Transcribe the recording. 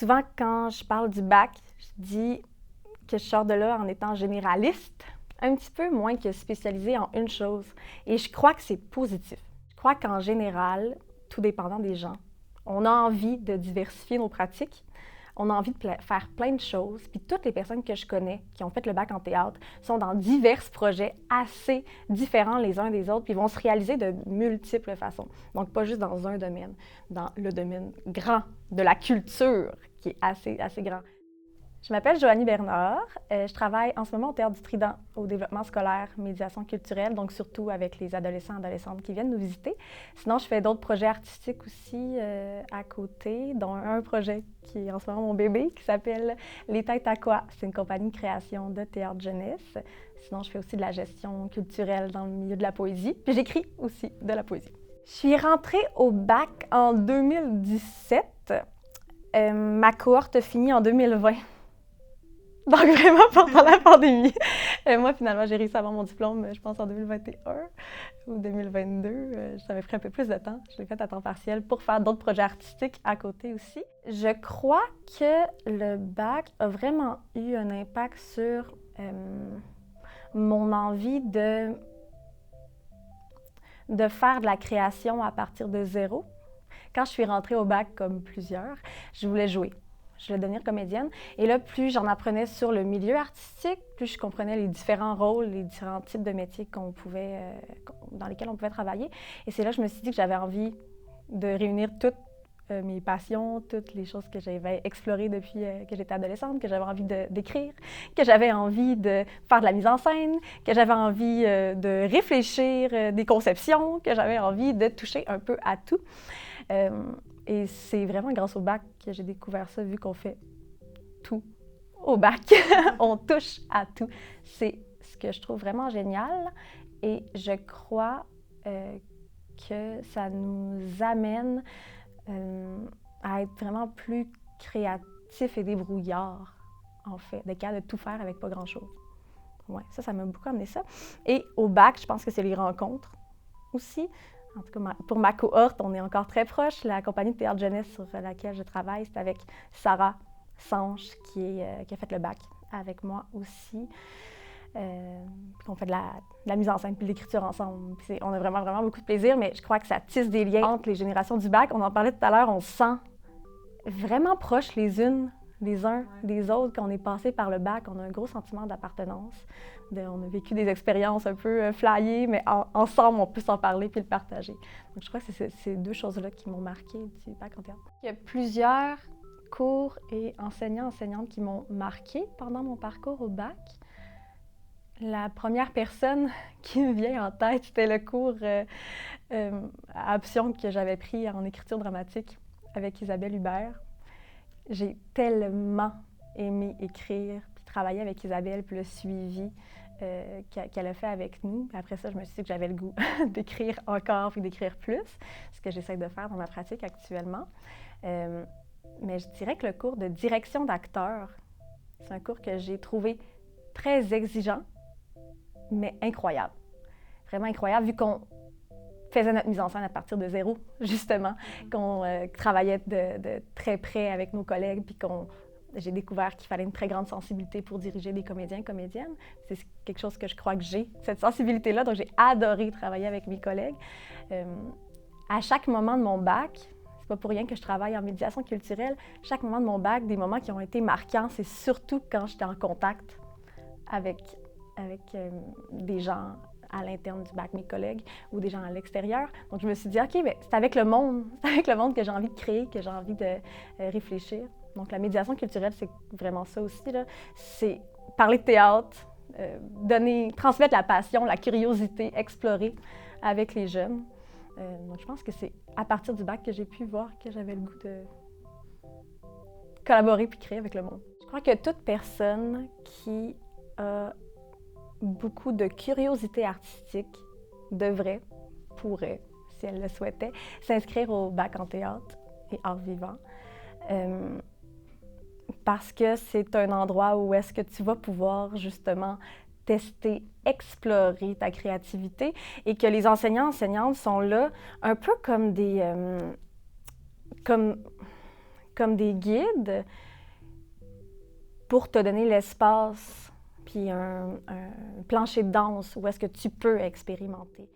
Souvent, quand je parle du bac, je dis que je sors de là en étant généraliste, un petit peu moins que spécialisée en une chose. Et je crois que c'est positif. Je crois qu'en général, tout dépendant des gens, on a envie de diversifier nos pratiques. On a envie de faire plein de choses. Puis toutes les personnes que je connais qui ont fait le bac en théâtre sont dans divers projets assez différents les uns des autres, puis vont se réaliser de multiples façons. Donc, pas juste dans un domaine, dans le domaine grand de la culture, qui est assez grand. Je m'appelle Joanie Bernard. Je travaille en ce moment au Théâtre du Trident, au développement scolaire, médiation culturelle, donc surtout avec les adolescents et adolescentes qui viennent nous visiter. Sinon, je fais d'autres projets artistiques aussi à côté, dont un projet qui est en ce moment mon bébé, qui s'appelle Les Têtes à quoi. C'est une compagnie de création de théâtre jeunesse. Sinon, je fais aussi de la gestion culturelle dans le milieu de la poésie. Puis j'écris aussi de la poésie. Je suis rentrée au bac en 2017. Ma cohorte finit en 2020. Donc, vraiment, pendant la pandémie. Moi, finalement, j'ai réussi à avoir mon diplôme, je pense, en 2021 ou 2022. Ça m'a pris un peu plus de temps. Je l'ai fait à temps partiel pour faire d'autres projets artistiques à côté aussi. Je crois que le bac a vraiment eu un impact sur mon envie de faire de la création à partir de zéro. Quand je suis rentrée au bac, comme plusieurs, je voulais jouer. Je voulais devenir comédienne. Et là, plus j'en apprenais sur le milieu artistique, plus je comprenais les différents rôles, les différents types de métiers dans lesquels on pouvait travailler. Et c'est là que je me suis dit que j'avais envie de réunir toutes mes passions, toutes les choses que j'avais explorées depuis que j'étais adolescente, que j'avais envie d'écrire, que j'avais envie de faire de la mise en scène, que j'avais envie de réfléchir des conceptions, que j'avais envie de toucher un peu à tout. Et c'est vraiment grâce au bac que j'ai découvert ça, vu qu'on fait tout au bac. On touche à tout. C'est ce que je trouve vraiment génial. Et je crois que ça nous amène à être vraiment plus créatifs et débrouillards, en fait, d'être capable de tout faire avec pas grand-chose. Ouais, ça m'a beaucoup amené ça. Et au bac, je pense que c'est les rencontres aussi. En tout cas, pour ma cohorte, on est encore très proches. La compagnie de théâtre jeunesse sur laquelle je travaille, c'est avec Sarah Sanche qui a fait le bac avec moi aussi. On fait de la mise en scène puis de l'écriture ensemble. On a vraiment beaucoup de plaisir, mais je crois que ça tisse des liens entre les générations du bac. On en parlait tout à l'heure, on se sent vraiment proches les uns des autres. Quand on est passé par le bac, on a un gros sentiment d'appartenance. On a vécu des expériences un peu flyées, mais ensemble, on peut s'en parler puis le partager. Donc, je crois que c'est ces deux choses-là qui m'ont marqué du bac en théâtre. Il y a plusieurs cours et enseignantes qui m'ont marqué pendant mon parcours au bac. La première personne qui me vient en tête, c'était le cours à option que j'avais pris en écriture dramatique avec Isabelle Hubert. J'ai tellement aimé écrire, puis travailler avec Isabelle, puis le suivi qu'elle a fait avec nous. Puis après ça, je me suis dit que j'avais le goût d'écrire encore, puis d'écrire plus, ce que j'essaie de faire dans ma pratique actuellement. Mais je dirais que le cours de direction d'acteur, c'est un cours que j'ai trouvé très exigeant, mais incroyable. Vraiment incroyable, vu qu'on faisait notre mise en scène à partir de zéro, justement, qu'on travaillait de très près avec nos collègues, puis j'ai découvert qu'il fallait une très grande sensibilité pour diriger des comédiens et comédiennes. C'est quelque chose que je crois que j'ai, cette sensibilité-là, donc j'ai adoré travailler avec mes collègues. À chaque moment de mon bac, c'est pas pour rien que je travaille en médiation culturelle, chaque moment de mon bac, des moments qui ont été marquants, c'est surtout quand j'étais en contact avec des gens à l'interne du bac, mes collègues, ou des gens à l'extérieur. Donc, je me suis dit, OK, bien, c'est avec le monde que j'ai envie de créer, que j'ai envie de réfléchir. Donc, la médiation culturelle, c'est vraiment ça aussi, là. C'est parler de théâtre, transmettre la passion, la curiosité, explorer avec les jeunes. Donc, je pense que c'est à partir du bac que j'ai pu voir que j'avais le goût de collaborer puis créer avec le monde. Je crois que toute personne qui a beaucoup de curiosité artistique pourrait, si elle le souhaitait, s'inscrire au bac en théâtre et art vivant. Parce que c'est un endroit où est-ce que tu vas pouvoir justement tester, explorer ta créativité et que les enseignantes sont là un peu comme comme des guides pour te donner l'espace puis un plancher de danse où est-ce que tu peux expérimenter.